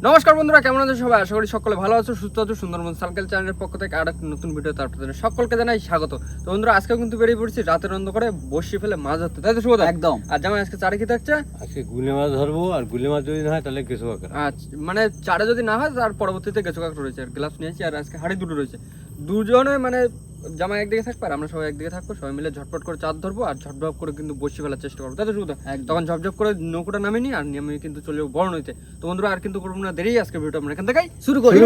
নমস্কার বন্ধুরা, কেমন আছো সবাই? আশা করি সকলে ভালো আছো, সুস্থ আছো। সুন্দরবন সার্কেল চ্যানেলের পক্ষ থেকে আর একটা নতুন ভিডিও আপনাদের সকলকে জানাই স্বাগত। তো বন্ধুরা, আজকেও কিন্তু বেরিয়ে পড়ছি রাতের অন্ধকারে বসি ফেলে মাছ ধরতে, তাই তো শুভ? একদম। আর জামাই আজকে চারে কি থাকছে? আজকে গুলে মাছ ধরবো, আর গুলে মাছ যদি না হয় তাহলে কেঁচো কাঁকড়া। আচ্ছা, মানে চারে যদি না হয় তার পরবর্তীতে কেঁচো কাঁকড়া রয়েছে, আর গ্লাভস নিয়েছি, আর আজকে হাড়ি দুটো রয়েছে। দুজনে মানে জামাই একদিকে থাকবে আর আমরা সবাই একদিকে থাকবো, সবাই মিলে ঝটপট করে চার ধরবো আর ঝটঝপ করে কিন্তু বসি ফেলার চেষ্টা করবো, তাই তো শুধু? তখন ঝপঝপ করে নৌকোটা নামিয়ে নিই আর আমি কিন্তু চলে যাবো বড় নইতে। তো বন্ধুরা, আর কিন্তু করবো না দেরি, আজকে ভিডিওটা আমরা এখান থেকেই শুরু করি।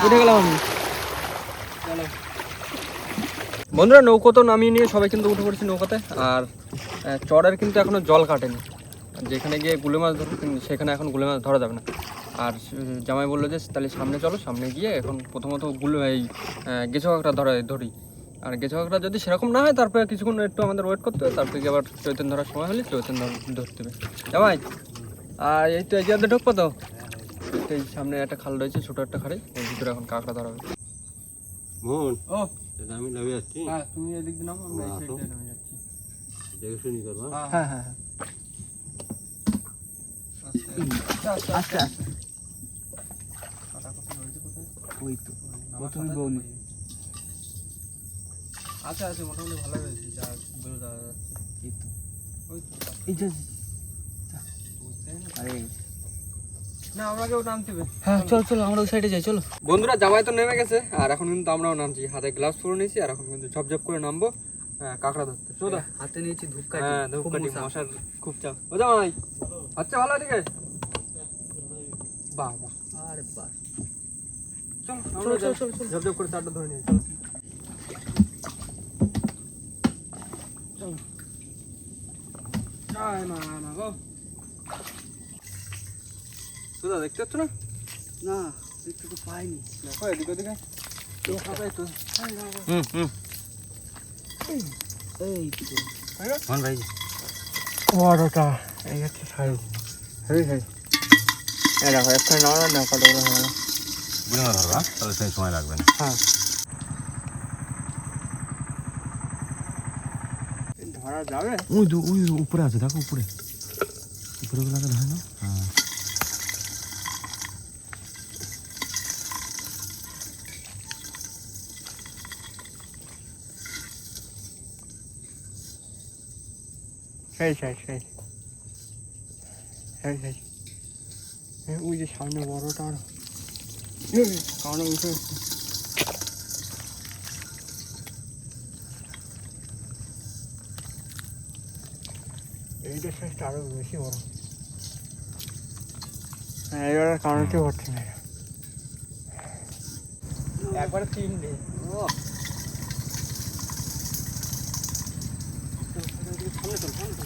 উঠে গেলাম আমি। বন্ধুরা, নৌকো তো নামিয়ে নিয়ে সবাই কিন্তু উঠে পড়েছি নৌকাতে। আর চরের কিন্তু এখনো জল কাটেনি, যেখানে গিয়ে গুলে মাছ ধরবো সেখানে এখন গুলে মাছ ধরা যাবে না। আর জামাই বললো যে তাহলে সামনে চলো, সামনে গিয়ে এখন প্রথমত গেঁচো কাঁকড়া ধরি। আর গেঁচো কাঁকড়া যদি সেরকম না হয় তারপরে কিছুক্ষণ একটু আমাদের ওয়েট করতে হবে, তারপরে গিয়ে আবার চৈতন্য ধরার সময় হলে চৈতন্য ধরতে হবে। জামাই, আর এই তো এই যে ঢুকবো তো, এই সামনে একটা খাল রয়েছে, ছোটো একটা খাড়ি, ওর ভিতরে এখন কাঁকড়া ধরা হবে। মোহন, ও আমি নামে যাচ্ছি। হ্যাঁ, তুমি এদিক দিয়ে নামো, আমরা এই সাইড দিয়ে নামে যাচ্ছি। দেখে শুনি করবা। হ্যাঁ হ্যাঁ হ্যাঁ, আস্তে আস্তে। ওই তো প্রথমে বউনি আচ্ছা আচ্ছা, মোটামুটি ভালো হয়েছে, যা বেরো যাওয়া যাচ্ছে। এই তো ওই তো এই যে আরে না, আমরা কেউ নামতে হবে। হ্যাঁ, চলো চলো আমরা ওই সাইডে যাই, চলো। বন্ধুরা, জামাই তো নেমে গেছে আর এখন কিন্তু আমরাও নামছি, হাতে গ্লাভস পরে নিয়েছি আর এখন কিন্তু ঝপঝপ করে নামবো কাঁকড়া ধরতে। শোধা হাতে নিয়েছি ধূপকাঠি। হ্যাঁ, ধূপকাঠি, মশার খুব চাপ। ও জামাই, আচ্ছা ভালো এদিকে। বাহ বাহ, আরে বাহ, চল চলো চলো চলো চলো। ঝপঝপ করে চারটা ধরে নিয়ে চল। চল না গো, সুদা দেখতে পাচ্ছ না? না, দেখতে তো পাইনি। দেখো এদিকে ওদিকে। এই মোহন ভাই, বড়টা এই হচ্ছে সাইজ। হেই হেই, এই দেখো একটা না কাটো হয়ে গেল। গুলে মাছ ধরবা, তাহলে সেই সময় লাগবে না। হ্যাঁ, ধরা যাবে। ওই উপরে আছে, দেখো উপরে গুলাকে ধরে না। হ্যাঁ, সেই ওই যে সামনে বড়টা কারণে উঠে এসছে। এইটা সাইজটা আরো বেশি বড়। হ্যাঁ, এবার কারণটি হচ্ছে না, একবারে তিনটে। সামনে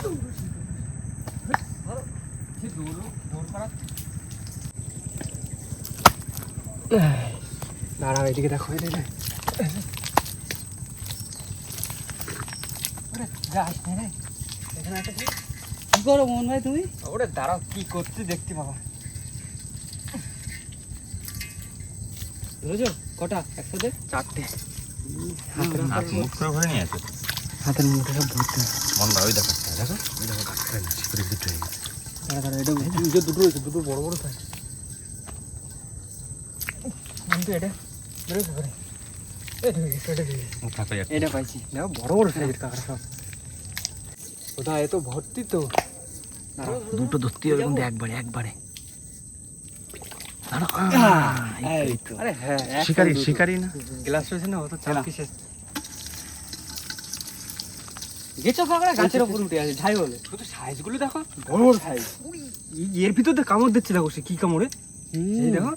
চল। দাঁড়াও, এদিকে দেখো, এদিকে এখানে একটা কি করো মোহন ভাই তুমি? ওরে দাঁড়াও, কি করছি দেখতে পাবা। বুঝেছো কটা একসাথে? চারটে। মুখ করে ভরে নিয়ে আছে। হাতের মুঠে সব ধরতে হবে। মন ভাই, ওই দেখো কাঁকড়া না, শিকড়ির ভিতরে। দাঁড়া, এটা দুটো রয়েছে, দুটো বড় বড় সাইজ। কিন্তু এটা বেরোতে পারে। এটা পাইছি, দেখো বড় বড় সাইজের কাঁকড়া সব। ওটা এত ভর্তি তো। দুটো ধরতে হবে কিন্তু একবারে। আরে হ্যাঁ, শিকারি না। গ্লাস রয়েছে না, ও তো চাপ কিসের। গেছো কাঁকড়া গাছের উপর উঠে আছে, ঝাই বলে। শুধু সাইজগুলো দেখো, বড় বড় সাইজ। এর ভিতর দিয়ে কামড় দিচ্ছে, দেখো সে কি কামড়ে। এই দেখো,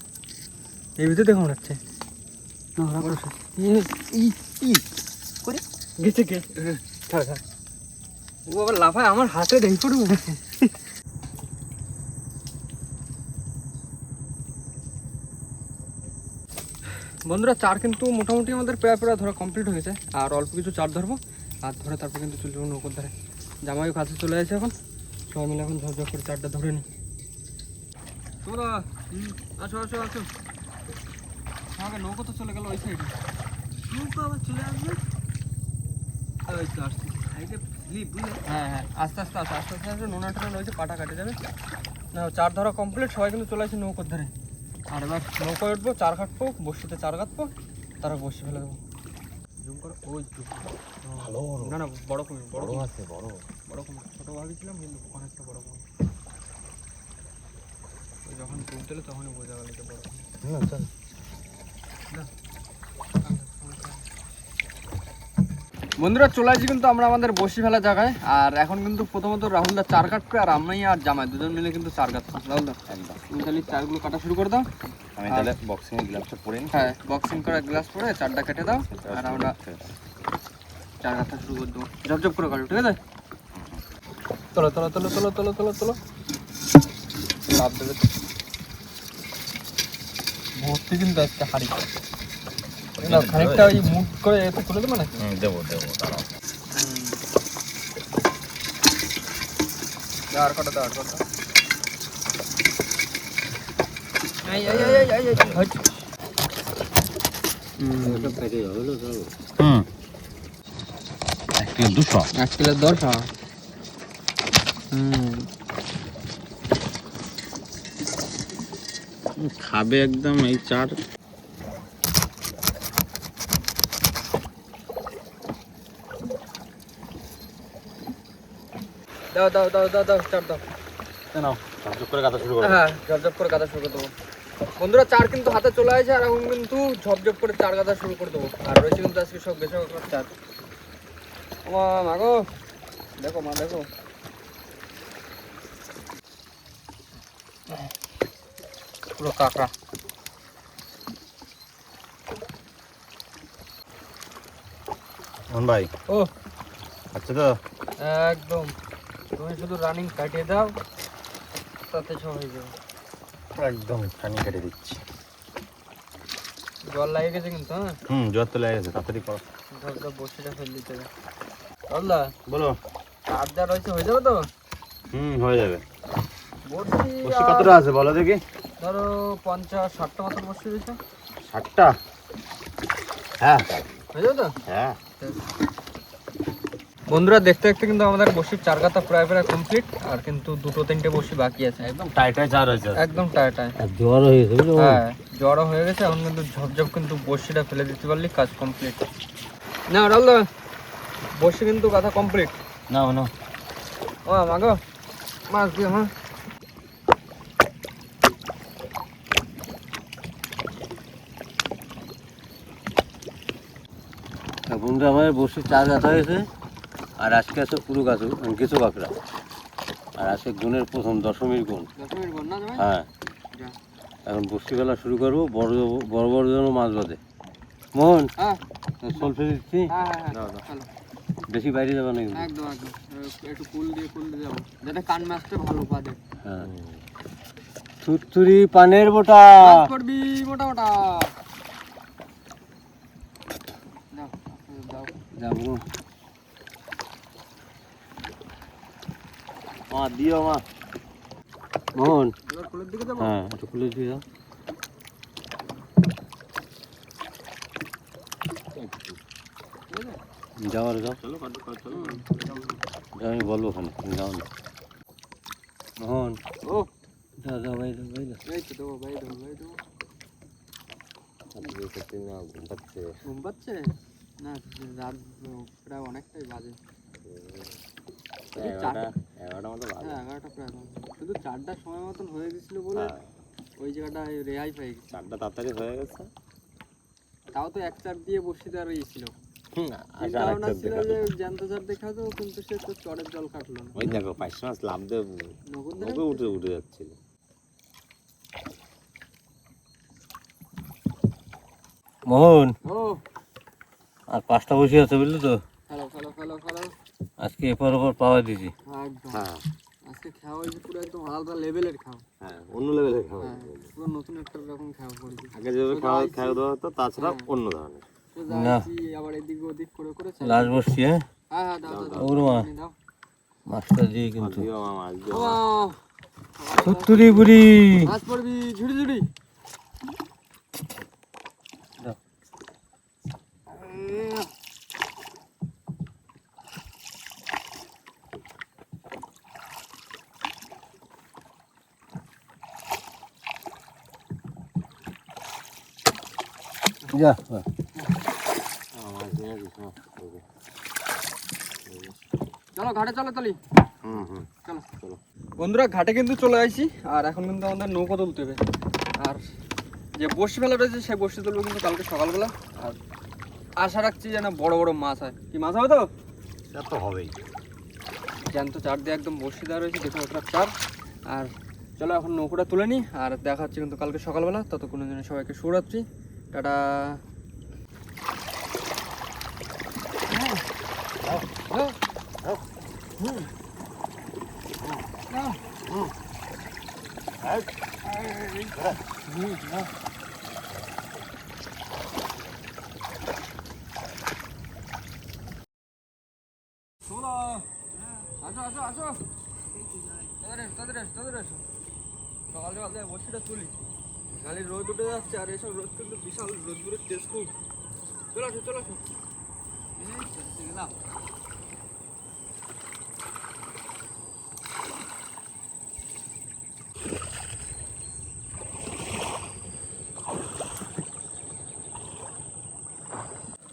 এর ভিতর দিয়ে কামড়াচ্ছে। গেছে কে? ও আবার লাফায় আমার হাতে দেখি পড়বো। বন্ধুরা, চার কিন্তু মোটামুটি আমাদের প্রায় ধরা কমপ্লিট হয়েছে, আর অল্প কিছু চার ধরবো, আর ধরে তারপর কিন্তু চলে যাবো নৌকোর ধারে। জামাইও কাছে চলে আসে এখন, সবাই মিলে এখন ঝপঝপ করে চারটা ধরে নি। তোমরা আসো আসো আসো, আমাকে নৌকো তো চলে গেল ওই সাইডে। নৌকা আবার চলে আসবে। ওই তো আসছে। সাইডে স্লিপ বুঝলে। হ্যাঁ হ্যাঁ, আস্তে আস্তে আসো আস্তে আস্তে আসো, নোনা টোনা রয়েছে, পাটা কাটে যাবে না। চার ধরা কমপ্লিট, সবাই কিন্তু চলে আসে নৌকোর ধারে। আর এবার নৌকোয় উঠবো, চার কাটবো, বসিতে চার কাটবো, তারা বসে ফেলে দেবো। জুম করো, ওই তো। ভালো না না, বড় কুমির, বড় কুমির, আছে বড়। বড় কুমির। ছোটো ভাবিছিলাম কিন্তু অনেকটা বড় কুমির। ওই যখন তুলতে এলো তখনই বোঝা গেল যে বড় কুমির। না চল। বন্ধুরা চলে আসছি কিন্তু আমরা আমাদের বসি ফেলা জায়গায়। আর এখন কিন্তু প্রথমত রাহুলদা চার কাটবে, আর আমি আর জামাই দুজন মিলে কিন্তু চার কাটবো। রাহুলদা একদম। তুমি তাহলে চারগুলো কাটা শুরু করে দাও। আমি তাহলে বক্সিং এর গ্লাভসটা পরে নিই। হ্যাঁ, বক্সিং করা গ্লাস পরে চারটা কেটে দাও, আর আমরা চার কাটা শুরু করে দেবো। ঝপঝপ করে কাটো, ঠিক আছে? তোলো তোলো তোলো তোলো তোলো তোলো তোলো, লাভ দেবে তো। ভর্তি কিন্তু আজকে হাড়ি। খানিকটা ওই মুড করে এতে তুলে দেবো নাকি? দেবো দেবো দাঁড়াও। আর কটা দাও, আর কটা। এই এই এই এই এই এই হচ্ছে। এটা পেটে হলো তো। 1 কিলো 200। 1 কিলো 10। খাবে একদম এই চার। দাও দাও দাও দাও দাও, চার দাও। নাও ঝপঝপ করে কাটা শুরু করো। হ্যাঁ, ঝপঝপ করে কাটা শুরু করে দেবো। বন্ধুরা চার কিন্তু হাতে চলে আসে, আর এখন কিন্তু ঝপঝপ করে চার কাটা শুরু করে দেবো। আর রয়েছে কিন্তু আজকে সব বেসরকার চার। মা গো, দেখো মা, দেখো পুরো কাঁকড়া। মোহন ভাই ও আচ্ছা তো একদম, তুমি শুধু রানিং কাটিয়ে দাও, তাতে সব হয়ে যাবে। একদম পানি কেটে দিচ্ছি। জল লাগে গেছে কিন্তু। হ্যাঁ, জ্বর তো লেগে গেছে, তাড়াতাড়ি করো। ধর বসিটা ফেল দিতে হবে। বললা বলো। চার যা রয়েছে হয়ে যাবে তো? হয়ে যাবে। বসি বসি কতটা আছে বলো দেখি। ধরো 50-60টা মতন বসি রয়েছে। 60টা? হ্যাঁ হয়ে যাবে তো? হ্যাঁ। বন্ধুরা দেখতে দেখতে কিন্তু আমাদের বসির চার কাতা প্রায় প্রায় কমপ্লিট, আর কিন্তু 2-3টে বসি বাকি আছে। একদম টাইটাই চার হয়েছে। একদম টায়াটায়। জ্বর হয়ে গেছে বুঝলো? হ্যাঁ, জ্বরও হয়ে গেছে। এখন কিন্তু ঝপঝপ কিন্তু বসিটা ফেলে দিতে পারলি কাজ কমপ্লিট। না রাল্লা, বসি কিন্তু কথা কমপ্লিট। না না ও মাগো, মাছ দিয়ে মা। বন্ধু আমাদের বসে চার গাছ হয়েছে, আর আজকে আছে পুরো গাছ কিছু কাঁকড়া। আর আজকে গুণের প্রথম দশমীর গুণ। 10 মিনিট বল না জামাই? হ্যাঁ, যা। এখন বসি ফেলা শুরু করবো। বড় বড় বড় যেন মাছ বাঁধে। মোহন হ্যাঁ সোল ফেলে দিচ্ছি। হ্যাঁ হ্যাঁ, দাও, দাও। চলো। বেশি বাইরে যাবে না কিন্তু। একদম একদম, একটু কুল দিয়ে যাবো, যাতে কান মাছটা ভালো পাবে। হ্যাঁ, থুরথুরি পানের বোটা। মাছ করবি মোটা মোটা। দাও দাও। যাবো মা, দিও মা। মোহন এবার কুলের দিকে যাবো। হ্যাঁ, একটু খুলে দিয়ে দাও। যাও আর যাও। আমি বলবো ওখানে, তুমি যাও না। মোহন ও যাও যাও ভাই যাও ভাই এই তো দেবো ভাই, দেবো ভাই, দেবো। ঘুম পাচ্ছে না? রাত প্রায় অনেকটাই বাজে। এই চারটা, 11টা মতো বাজে। হ্যাঁ 11টা প্রায় বাজে। শুধু 4টার সময় মতন হয়ে গেছিল বলে ওই জায়গাটায় রেহাই পেয়ে গেছে। 4টা তাড়াতাড়ি হয়ে গেছে। তাও তো এক চার দিয়ে বসিতে আর ই ছিল। আচ্ছা, চিন্তা ভাবনা ছিল যে জ্যান্ত চার দেখা তো, কিন্তু সে তো চরের জল কাটলো না। ওই দেখো 5 মাস লাভ দিয়ে নগদ নৌকে উঠে উঠে যাচ্ছিল। মোহন ও আর 5টা বসে আছে বুঝলি তো। ফেলো ফেলো ফেলো ফেলো। আজকে এরপর ওপর পাওয়া দিছি। একদম হ্যাঁ আজকে খাওয়া হয়েছে পুরো একদম আলাদা লেভেলের খাওয়া। হ্যাঁ, অন্য লেভেলের খাওয়া। হ্যাঁ, পুরো নতুন একটা রকম খাওয়া পড়েছে। আগে যেভাবে খাওয়া দাওয়া হতো তাছাড়া অন্য ধরনের। যাচ্ছি আবার এদিক ওদিক করে করে লাস্ট বসছি। হ্যাঁ হ্যাঁ হ্যাঁ, দাও দাও দাও ওর মা। দাও। মাছটা দিয়ে কিন্তু ও সত্তরি বুড়ি মাছ পড়বি ঝুড়ি ঝুড়ি যা চলো ঘাটে চলো তালি চলো বন্ধুরা ঘাটে কিন্তু চলে আসি, আর এখন কিন্তু আমাদের নৌকা তুলতে হবে। আর যে বড়শি ফেলা রয়েছে সেই বড়শি তুলবো কিন্তু কালকে সকালবেলা। আর আশা রাখছি যেন বড় বড় মাছ হয়। কি মাছ হবে তো? তা তো হবেই। জ্যান্ত চার দিয়ে একদম বড়শি দেওয়া রয়েছে, দেখুন ওটা চার। আর চলো এখন নৌকোটা তুলে নিই, আর দেখা হচ্ছে কিন্তু কালকে সকালবেলা। ততক্ষণের জন্য সবাইকে শুভরাত্রি, টাটা। আসো আসো আসো, তাদের এসো। সকাল সকাল থেকে বসিটা তুলি, খালি রোদ উঠে যাচ্ছে। আর এসব রোদ কিন্তু বিশাল রোদ্দুরের তেজ খুব। চলো আসো চলো আসো। গেলাম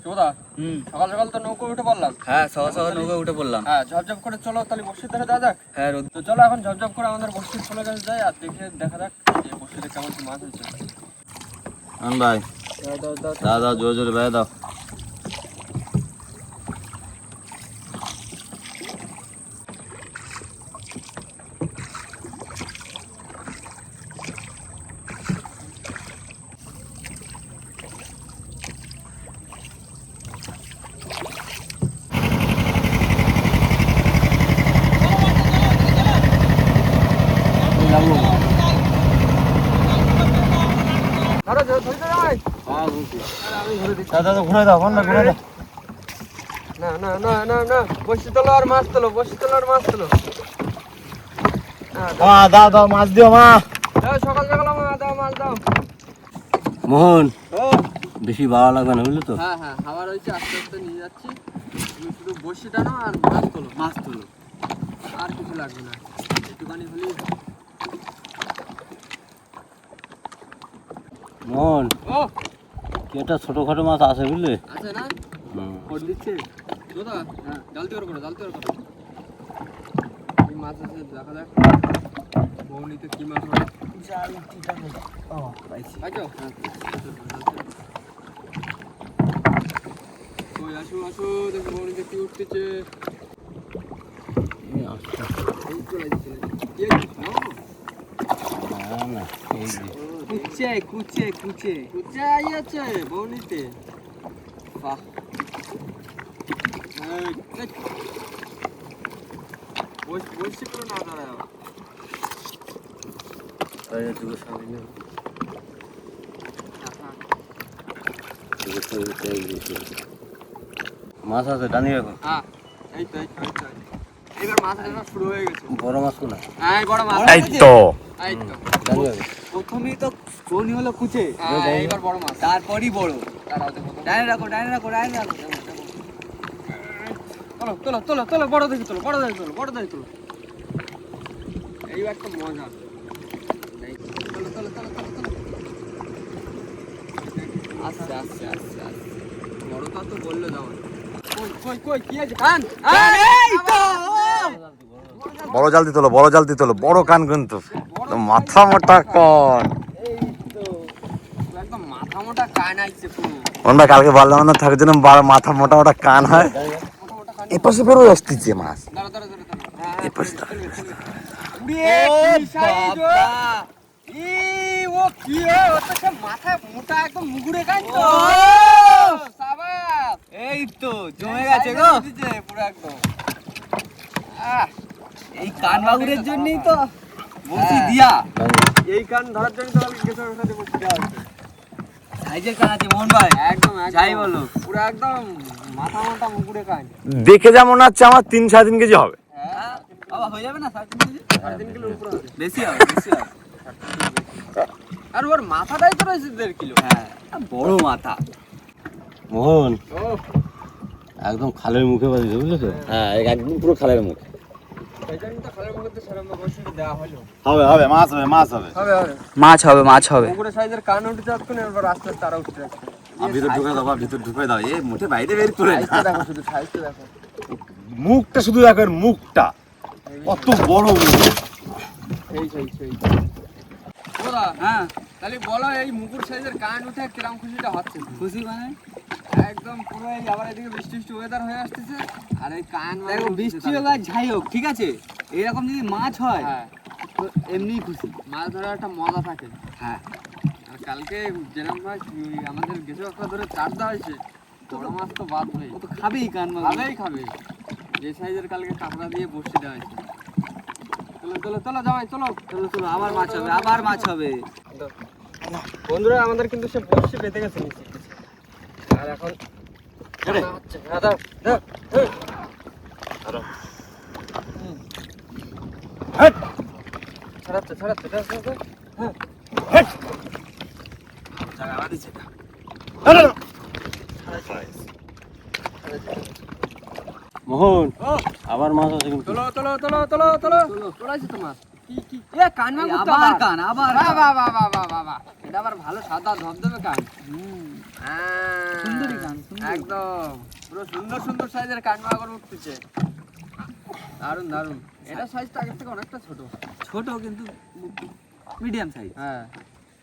চোদা। সকাল সকাল তো নৌকো উঠে পড়লাম। হ্যাঁ সকাল সকাল নৌকা উঠে পড়লাম। হ্যাঁ ঝপঝপ করে চলো তাহলে বসির ধারে যাওয়া যাক। হ্যাঁ তো চলো এখন ঝপঝপ করে আমাদের বসির ফলে কাছে যাই, আর দেখা যাক যে বসিতে কেমন কি মাছ হয়েছে। ভাই দাও দাও দাও দাও দাও জোরে জোরে বেড়ে দাও। ধরো ধরে যাই। দাদা তো ঘুরে দাও, বন্ধ ঘুরে দাও। না না না না না, বসি তোলো আর মাছ তোলো, বসি তোলো আর মাছ তোলো। মা দাও দাও মাছ দিও মা। দাও সকাল সকাল আমার দাও মাছ দাও। মোহন ও বেশি ভালো লাগবে না বুঝলি তো। হ্যাঁ হ্যাঁ, খাবার হয়েছে, আস্তে আস্তে নিয়ে যাচ্ছি। তুমি শুধু বসি টানো আর মাছ তোলো, মাছ তুলো। আর কিছু লাগবে না, একটুখানি হলেই। মোহন ও কি একটা ছোটখাটো মাছ আছে বুঝলি। আছে না? ওর দিচ্ছে। দাদা হ্যাঁ, জালতি করে জালতি করে। কি মাছ আছে দেখা যাক। বৌনিতে কি মাছ হবে? পাইছো? হ্যাঁ। কই আসো আসো, দেখো বৌনিতে কি উঠতেছে। এই চলে যাচ্ছে। কি আছে? না এই যে কুচে কুচে কুচে। কুচে আই আছে বৌনিতে। বাহ। এই বসে পুরো না দাঁড়ায়। দুটো সামনে নিয়ে মাছ আছে টানি রাখো। হ্যাঁ এই তো এইবার মাছ ধরা শুরু হয়ে গেছে। বড় মাছ কোনা হ্যাঁ বড় মাছ। এই তো এই তো টানি রাখো। প্রথমেই তো কোনি হলো কুচে, হ্যাঁ, এইবার বড় মাছ। তারপরই বড়। তারাও দেখো তো। ডাইনে রাখো ডাইনে রাখো ডাইনে রাখো। তোলো তোলো তোলো তোলো, বড় দেখে তোলো, বড় দেখে তোলো, বড় দেখে তোলো। এইবার একটা মজা। এই, তোলো তোলো তোলো তোলো তোলো। আস্তে আস্তে আস্তে আস্তে। বড়টা তো বললে যাও। কই কই কই কি আছে? কান এই তো বড় জালতি তোলো, বড় জালতি তোলো, বড় কান কিন্তু তো মাথা মোটা কন। এই তো একদম মাথা মোটা কান আইছে পুরো। আমরা কালকে বললাম না থাকার জন্য মাথা মোটা মোটা কান হয়। মোটা মোটা কান। এপাশে বেরো আসতেছে মাছ। দাঁড়া দাঁড়া দাঁড়া দাঁড়া। হ্যাঁ হ্যাঁ, এপাশে চলবে, চলবে। ও কি সাইজ ও? বাবা। ও কি ও? ও তো সে মাথা মোটা একদম মুগুরে কান তো। ও! সাবাস। এই তো জমে গেছে গো। দিছে পুরো একদম। এই কান মাগুরের জন্যই তো বসি দিয়া। এই কান ধরার জন্য তো কালকে গেছার সাথে বসে দেওয়া হচ্ছে। সাইজের কান আছে মোহন ভাই। একদম যাই বলো। পুরো একদম মাথা মোটা মুগুরে কান। দেখে যা মনে হচ্ছে আমার 3-3.5 কেজি হবে। হ্যাঁ বাবা হয়ে যাবে না 3.5 কিলোর উপরে হবে। বেশি হবে বেশি হবে। আর ওর মাথাটাই তো রয়েছে 1.5 কিলো। হ্যাঁ বড় মাথা। মোহন ও একদম খালের মুখে বাজিয়েছে বুঝলেছো? হ্যাঁ একদম পুরো খালের মুখ। এই জন্য তো খালের মুখে তো সেরকম বসিয়ে দেওয়া হলো। হবে হবে মাছ হবে মাছ হবে। হবে হবে মাছ হবে মাছ হবে। পুকুরের সাইজের কান উঠে যাচ্ছে না, এবার আস্তে আস্তে আরো উঠতে যাচ্ছে। ভিতর ঢুকে দাও ভিতর ঢুকে দাও এ মুঠে বাইরে বের করে সাইজটা দেখো, শুধু সাইজটা দেখো। মুখটা শুধু দেখো এর মুখটা কত বড় মুখ। সেই ওরা হ্যাঁ তাহলে বলো এই মুকুর সাইজের কান উঠে কিরম খুশিটা হচ্ছে? খুশি মানে একদম পুরো এই আবার এদিকে বৃষ্টি বৃষ্টি ওয়েদার হয়ে আসতেছে আর এই কান দেখো বৃষ্টি হোক আর যাই হোক ঠিক আছে, এরকম যদি মাছ হয় হ্যাঁ তো এমনিই খুশি। মাছ ধরার একটা মজা থাকে। হ্যাঁ আর কালকে যেরকম মাছ আমাদের গেছে একটা ধরে চার দেওয়া হয়েছে, বড় মাছ তো বাদ নেই, ও তো খাবেই কান মাছ। ভালোই খাবে। যে সাইজের কালকে কাঁকড়া দিয়ে বসে দেওয়া হয়েছে। চলো চলো চলো জামাই চলো। চলো চলো আবার মাছ হবে আবার মাছ হবে। বন্ধুরা আমাদের কিন্তু সে বসে বেঁধে গেছে নিচে, আর এখন টানা হচ্ছে। হ্যাঁ, দাও, দাও, দাও। ছাড়াচ্ছে ছাড়াচ্ছে দাও, দাও, দাও। হ্যাঁ মোহন ও আবার মাছ আছে কিন্তু। চলো চলো চলো চলো চলো চড়াইছে তো মাছ। কি কি এ কান মাগুর তো আবার কান আবার বাহ কান। বাহ বাহ বাহ বাহ বাহ বাহ। এটা আবার ভালো সাদা ধবধবে কান। সুন্দরী কান, সুন্দরী। একদম পুরো সুন্দর সুন্দর সাইজের কান মাগুর উঠতেছে। দারুন দারুন। এটা সাইজটা আগের থেকে অনেকটা ছোট। ছোট কিন্তু মিডিয়াম সাইজ। হ্যাঁ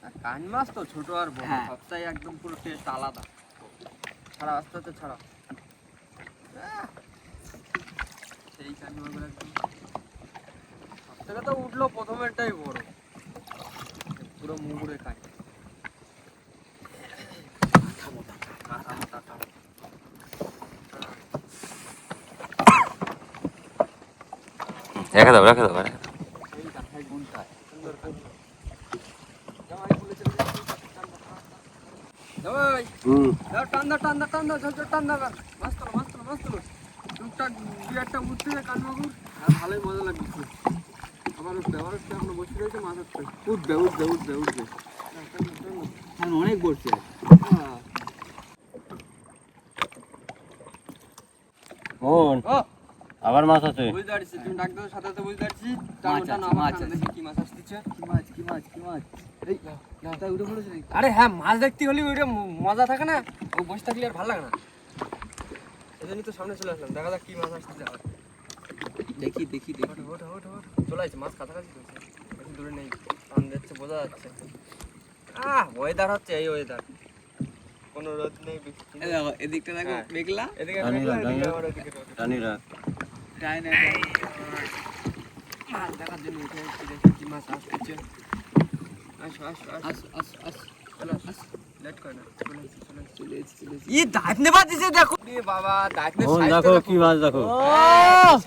আর কান মাছ তো ছোট আর বড় হ্যাঁ। সবটাই একদম পুরো টেস্ট আলাদা। ছাড়া আস্তে আস্তে ছাড়া। সেই কান মাগুর একদম সবথেকে তো উঠলো প্রথমেরটাই বড়, পুরো মুগুরে খায়। মাথা মোটা কান। রেখে দাও রেখে দাও সেই কাঁথায় গুনটা সুন্দর কান। জামাই বলেছে জামাই দাও টান দাও টান দাও টান দাও ঝরঝর টান দাও। মাছ তোলো মাছ তোলো মাছ তোলো। টুকটাক দু একটা উঠতেছে কান মাগুর আর ভালোই মজা লাগছে। আবার উঠবে এখনো বসে রয়েছে মাছ উঠবে উঠবে উঠবে উঠবে উঠবে। আর অনেক বড়ছে। মোহন ও আবার মাছ আছে। বুঝতে পারছি, তুমি ডাক দাও সাথে সাথে বুঝতে পারছি। মাছ টানো টানো আছে, আমার মাছ টানো, আছে। দেখি কি মাছ আসতেছে। কি মাছ কি মাছ কি মাছ? এই তাই উঠে পড়েছে নাকি? আরে হ্যাঁ মাছ দেখতে হলে ওইটা মজা থাকে না, ও বসে থাকলে আর ভালো লাগে না। এই জন্যই তো সামনে চলে আসলাম, দেখা যাক কি মাছ আসতেছে। আবার দেখি দেখি দেখি। ওঠো ওঠো ওঠো ওঠো। চলে আসছে মাছ কাছাকাছি চলছে, বেশি দূরে নেই, টান দিচ্ছে বোঝা যাচ্ছে। ওয়েদার হচ্ছে এই ওয়েদার, কোনো রোদ নেই বৃষ্টি এই নেই। দেখো এদিকটা দেখো হ্যাঁ। মেঘলা। এদিকে টানি মেঘলা, রাখ, টানি এদিকে রাখ। আবার ওদিকে রোদ। টানিরা টাইনে মাছ দেখার জন্য উঠে এসেছি, দেখি কি মাছ আসতেছে। আসো আসো আসো আস আস আস চলে আসো, লেট করে না, চলে এসেছি চলে এসেছি। চলে এসেছি চলে এসেছি। ই দাঁত নেবা দিছে দেখো। এ বাবা দাঁত নে মোহন সাইজটা দেখো দেখো। কি মাছ দেখো। ও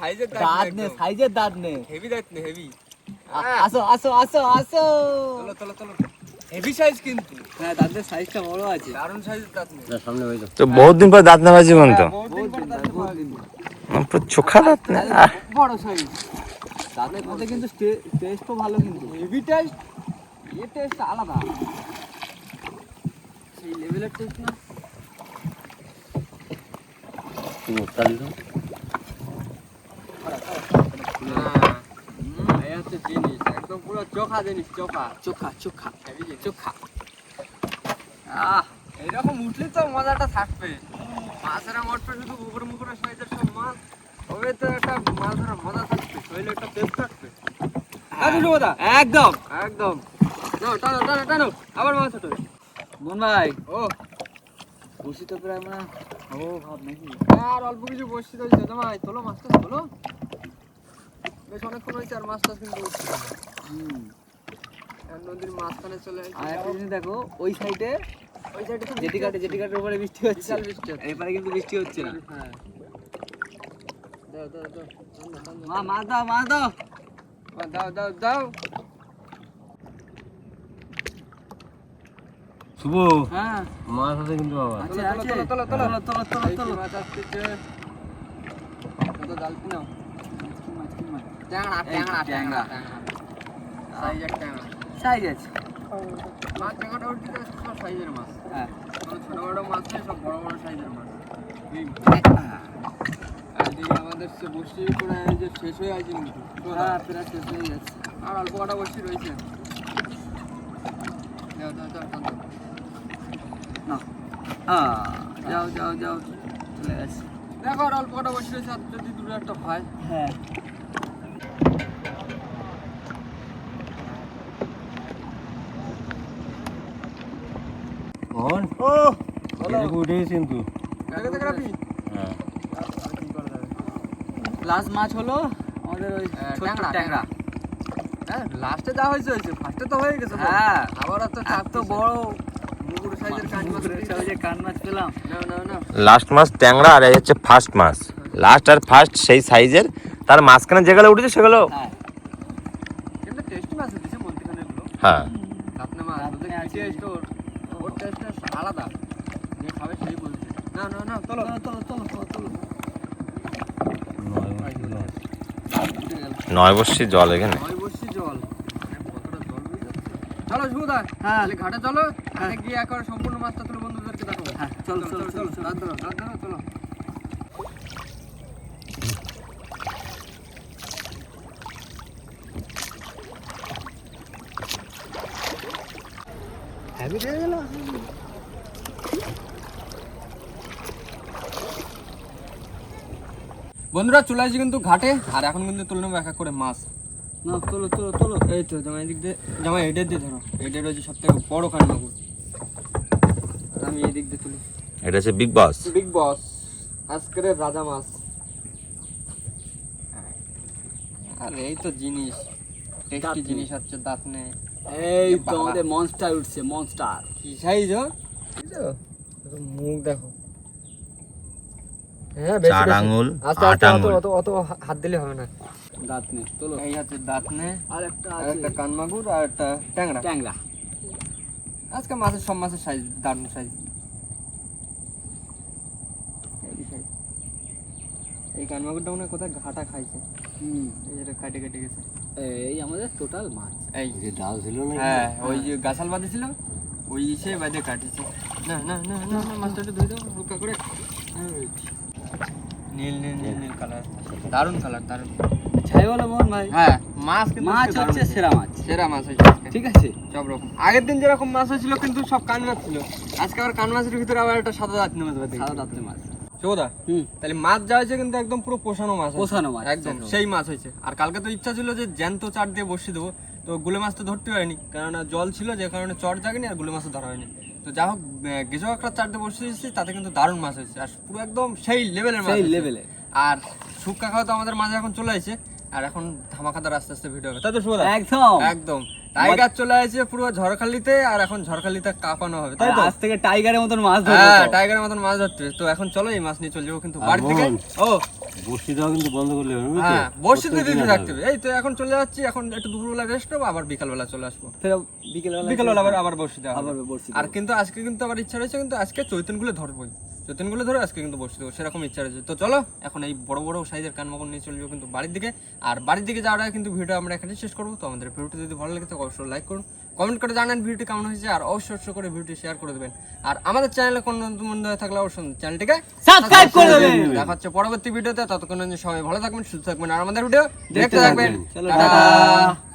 সাইজের দাঁত নে সাইজের দাঁত নে। হেভি দাঁত নে হেভি। আসো আসো আসো আসো। চলো চলো চলো। হেভি সাইজ কিন্তু, হ্যাঁ দাঁতের সাইজটা বড় আছে। দারুণ সাইজের দাঁত নে। যা সামনে হয়ে যাও। তো বহুত দিন পর দাঁত নেওয়া জীবন তো বহুত দিন পর দাঁত নেবা কিন্তু। পুরো চোখা দাঁত না বড় সাইজ। দাঁতের মধ্যে কিন্তু টেস্টও ভালো কিন্তু। হেভি টেস্ট, এই টেস্ট আলাদা, সেই লেভেলের টেস্ট না। কি চালি দাও। এই হচ্ছে জিনিস, একদম পুরো চোখা জিনিস, চোখা চোখা চোখা হেভি জিনিস, চোখা। এইরকম উঠলে তো মজাটা থাকবে। মাছেরা মরবে শুধু মুখর মুখরের সাইজের সব মাছ, তবে তো একটা মাছ ধরার মজা থাকবে, শরীরে একটা টেস্ট থাকবে। একদম। একদম নাও টানো টানো টানো, আবার মাছ ওঠে। মন ভাই ও বসি তো প্রায় মানে ও ভাব নাকি। আর অল্প কিছু বসছি রয়েছে, জামাই তোলো মাছটা তোলো। বেশ অনেকক্ষণ হয়েছে আর মাছটা কিন্তু উঠছে না। আর নদীর মাঝখানে চলে আর একটা জিনিস দেখো ওই সাইডে ওই সাইডে তো জেটিঘাটের উপরে বৃষ্টি হচ্ছে। বিশাল বৃষ্টি হচ্ছে। এবারে কিন্তু বৃষ্টি হচ্ছে না। হ্যাঁ দাও দাও দাও টানো, টানো। মা মাছ দাও মাছ দাও। দাও দাও দাও। শুভ হ্যাঁ মাছ আছে কিন্তু বাবা। আছে তোলো, আছে। তোলো, তোলো, তোলো। তোলো তোলো তোলো এই কি তোলো। মাছ আসতেছে? কত জাল নাও। ট্যাংরা ট্যাংরা ট্যাংরা সাইজের ট্যাংরা সাইজ আছে। মাছ ট্যাংরাটা উঠতে সব সাইজের মাছ, হ্যাঁ কোনো ছোট বড় মাছ নেই, সব বড় বড় সাইজের মাছ। আর এদিকে আমাদের সে বসি করে যে শেষ হয়ে আছে কিন্তু হ্যাঁ প্রায় শেষ হয়ে যাচ্ছে। আর অল্প কটা বসি রয়েছে। যাও যাও যাও যাও। না হ্যাঁ যাও যাও যাও চলে গেছে। দেখো আর অল্প কটা বসি রয়েছে, আর যদি দুটো একটা হয়। হ্যাঁ মোহন ও এদিকে উঠেছিস কিন্তু। কাকে দেখে রাখবি? হ্যাঁ আর কি করা যাবে? লাস্ট মাছ হলো আমাদের ওই ছোট্ট ট্যাংরা, ট্যাংরা। হ্যাঁ লাস্টে যা হয়েছে হয়েছে, ফার্স্টে তো হয়ে গেছে। হ্যাঁ আবার এত চাপ এত বড় মুগুর সাইজের কাজ মাছ সাইজে কান মাছ পেলাম। না না না লাস্ট মাছ ট্যাংরা আর এই হচ্ছে ফার্স্ট মাছ। লাস্ট আর ফার্স্ট সেই সাইজের, তার মাঝখানে যেগুলো উঠেছে সেগুলো হ্যাঁ কিন্তু টেস্টি মাছ দিছে মন্দিখানে গুলো। হ্যাঁ আপনি মাছ বলতে কি টেস্ট ওর টেস্ট আলাদা, যে খাবে সেই বলছে। না না না চলো চলো চলো চলো চলো। 9 বর্ষি জল এখানে। নয় বসছি জল, কতটা জল বুঝে যাচ্ছে। চলো সুদা, হ্যাঁ। তাহলে ঘাটে চলো, ঘাটে গিয়ে একবার সম্পূর্ণ মাছটা তুলে বন্ধুদেরকে দেখাবো। হ্যাঁ চলো চলো চলো চলো। রাত ধরো চলো। হ্যাভি দিয়ে গেল। বন্ধুরা চলে আসছি কিন্তু ঘাটে, আর এখন কিন্তু তুলে নেবো এক এক করে মাছ। না চলো চলো চলো। এই তো জামাই দিক দিয়ে, জামাই এডের দিয়ে ধরো, এডের হচ্ছে সব থেকে বড় কান মাগুর। আর আমি এই দিক দিয়ে তুলি। এটা হচ্ছে বিগ বস। বিগ বস আজকের রাজা মাছ। আর এই তো জিনিস, টেস্টি দাঁতনে। জিনিস হচ্ছে দাঁতনে। এই তো আমাদের মনস্টার উঠছে মনস্টার। কি সাইজ মুখ দেখো। হ্যাঁ বেশি 4 বেশি। আঙ্গুল, আস্তে 8 আস্তে আঙ্গুল। অত অত হাত দিলে হবে না। দাঁত নেই চলো। এই হচ্ছে দাঁতনে, আর একটা আর আছে একটা কানমাগুর, আর একটা ট্যাংরা। ট্যাংরা। আজকে মাছের সব মাছের সাইজ দারুণ সাইজ। এই কানমাগুরটা মনে হয় কোথায় ঘাটা খাইছে, হুম এই যেটা কাটে কেটে গেছে। এই আমাদের টোটাল মাছ। এই এই যে ডাল ছিল না, হ্যাঁ ওই যে গাছাল বাঁধে ছিল, ওই সে বাঁধে কাটিছে। না না না না না, মাছটা একটু ধুয়ে দাও হালকা করে। নীল নীল নীল নীল কালার, দারুণ কালার, দারুণ। ছাই বলো মোহন ভাই। হ্যাঁ মাছ কিন্তু মাছ আজকে হচ্ছে দারুণ সেরা মাছ। সেরা মাছ হয়েছে আজকে। ঠিক আছে সব রকম আগের দিন যেরকম মাছ হয়েছিল কিন্তু সব কান মাছ ছিল, আজকে আবার কান মাছের ভিতরে আবার একটা সাদা দাঁত মাছ বাঁধে। সাদা দাঁতের মাছ। চৌদা হুম তাহলে মাছ যা হয়েছে কিন্তু একদম পুরো পোষানো মাছ হয়েছে। পোষানো মাছ, একদম একদম। সেই মাছ হয়েছে। আর কালকে তো ইচ্ছা ছিল যে জ্যান্ত চার দিয়ে বসিয়ে দেবো, তো গুলে মাছ তো ধরতে পারিনি, কারণ জল ছিল যে কারণে চট জাগেনি, আর গুলে মাছও ধরা হয়নি। তো যা হোক গেজো একটা চার দিয়ে বসিয়ে দিয়েছি, তাতে কিন্তু দারুণ মাছ হয়েছে, আর পুরো একদম সেই লেভেলের মাছ সেই হয়েছে। লেভেলে। আর শুক্কা খাওয়া তো আমাদের মাঝে এখন চলে আসছে, আর এখন ধামাকাদার আস্তে আস্তে ভিডিও হবে, তাই তো শুভদা? একদম একদম টাইগার চলে আসছে পুরো ঝড়খালিতে, আর এখন ঝড়খালিতে কাঁপানো হবে, তাই তো? আজ থেকে টাইগারের মতন মাছ ধরবো হ্যাঁ তো। টাইগারের মতন মাছ ধরতে হবে। তো এখন চলো এই মাছ নিয়ে চলে যাবো কিন্তু আর বাড়ি থেকে। মোহন। ও বসি দেওয়া কিন্তু বন্ধ করলে হবে, বুঝলি তো? হ্যাঁ বসে প্রত্যেক দিতে দিন থাকতে আসবে। হবে। এই তো এখন চলে যাচ্ছি, এখন একটু দুপুরবেলা রেস্ট নেবো, আবার বিকালবেলা চলে আসবো। ফের বিকেলবেলা আবার বসে দেওয়া আবার হবে। বসছি। আর কিন্তু আজকে কিন্তু আবার ইচ্ছা রয়েছে, কিন্তু আজকে চৈতনগুলো ধরবোই, চৈতনগুলো ধরে আজকে কিন্তু বসে দেবো, সেরকম ইচ্ছা রয়েছে। তো চলো এখন এই বড় বড় সাইজের কানমাগুর নিয়ে চলে যাবো কিন্তু বাড়ির দিকে। আর বাড়ির দিকে যাওয়ার আগে কিন্তু ভিডিও আমরা এখানে শেষ করবো। তো আমাদের ভিডিওটি যদি ভালো লাগে থাকে অবশ্যই লাইক করুন, কমেন্ট করে জানান ভিডিওটি কেমন হয়েছে, আর অবশ্যই করে ভিডিওটি শেয়ার করে দেবেন। আর আমাদের চ্যানেলে কোনো নতুন বন্ধু হয়ে থাকলে অবশ্যই চ্যানেলটিকে সাবস্ক্রাইব করে দেবেন। দেখা হচ্ছে পরবর্তী ভিডিওতে, ততক্ষণ সবাই ভালো থাকবেন, সুস্থ থাকবেন, আর আমাদের ভিডিও দেখতে দেখতে থাকবেন। থাকবেন। চলো, টাটা। টাটা।